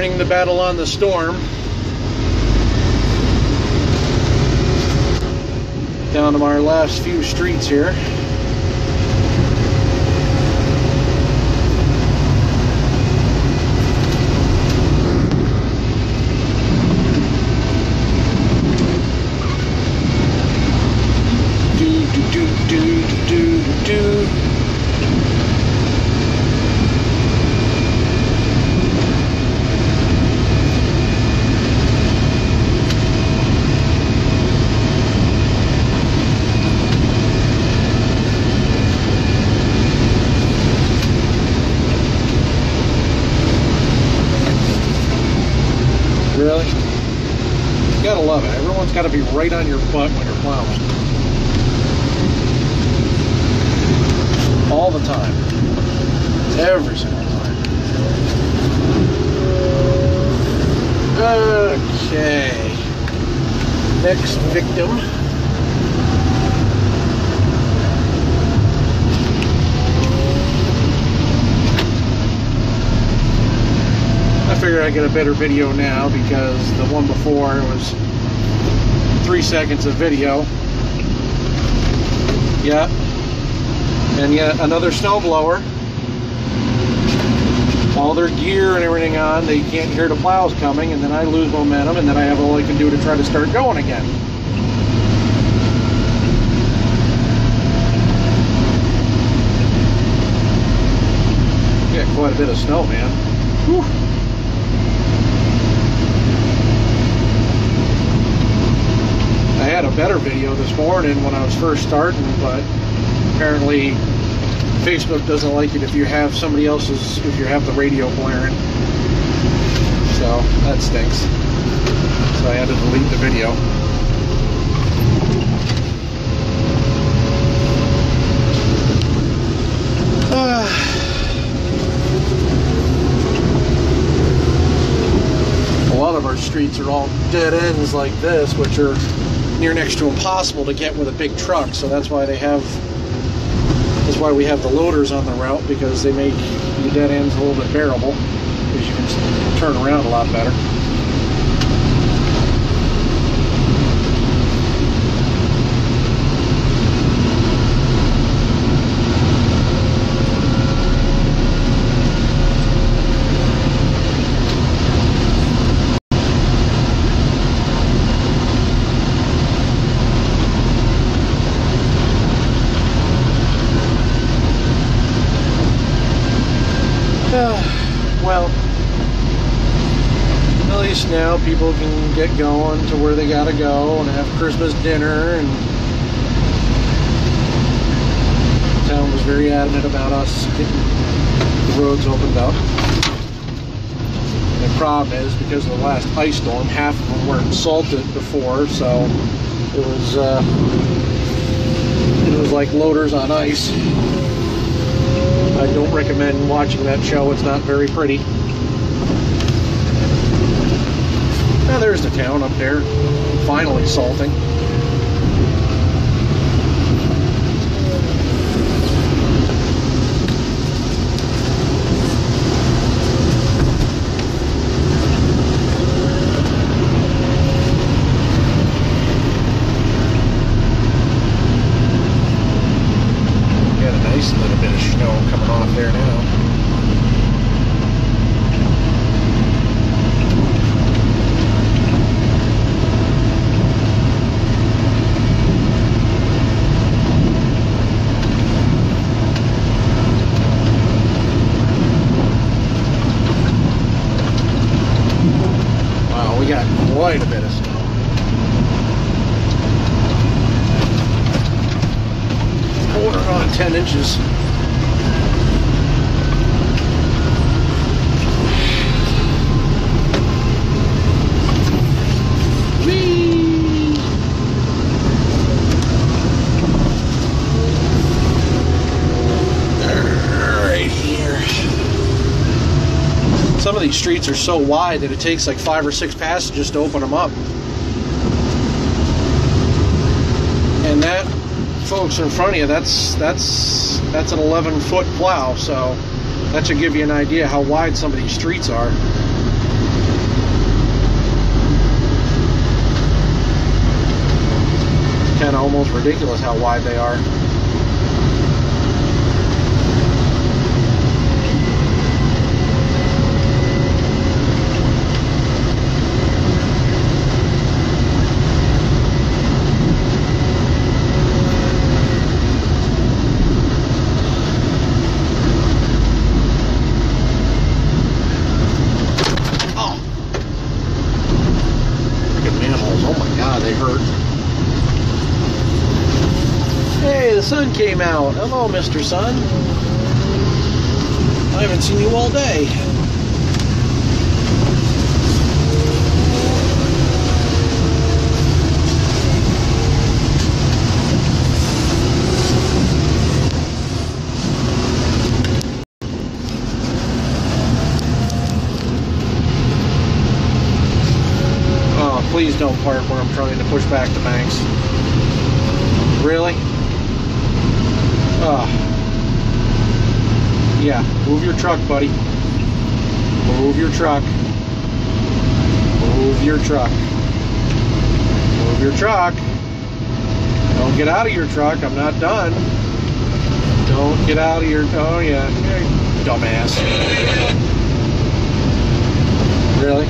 joining the battle on the storm. Down to our last few streets here. Really? You gotta love it. Everyone's gotta be right on your butt when you're plowing. All the time. Every single time. Okay. Next victim. I figured I'd get a better video now because the one before it was 3 seconds of video. Yeah. And yet another snowblower. All their gear and everything on, they can't hear the plows coming, and then I lose momentum, and then I have all I can do to try to start going again. Yeah, quite a bit of snow, man. Whew. I had a better video this morning when I was first starting, but apparently Facebook doesn't like it if you have somebody else's, if you have the radio blaring. So that stinks. So I had to delete the video. A lot of our streets are all dead ends like this, which are near next to impossible to get with a big truck, so that's why we have the loaders on the route, because they make the dead ends a little bit bearable, because you can turn around a lot better. Well, at least now people can get going to where they gotta go and have Christmas dinner, and the town was very adamant about us getting the roads opened up. And the problem is, because of the last ice storm, half of them weren't salted before, so it was like loaders on ice. I don't recommend watching that show. It's not very pretty. Now there's the town up there, finally salting. Got a nice little bit of snow coming off there now. Wow, we got quite a bit of snow. Bordering on 10 inches. Some of these streets are so wide that it takes like 5 or 6 passages to open them up. And that, folks, in front of you, that's an 11-foot plow, so that should give you an idea how wide some of these streets are. kind of almost ridiculous how wide they are. Hey, the sun came out. Hello, Mr. Sun. I haven't seen you all day. Oh, please don't park where I'm trying to push back the banks. Really? Yeah, move your truck, buddy. Move your truck. Move your truck. Move your truck. Don't get out of your truck. I'm not done. Don't get out of your... Oh, yeah. Dumbass. Really?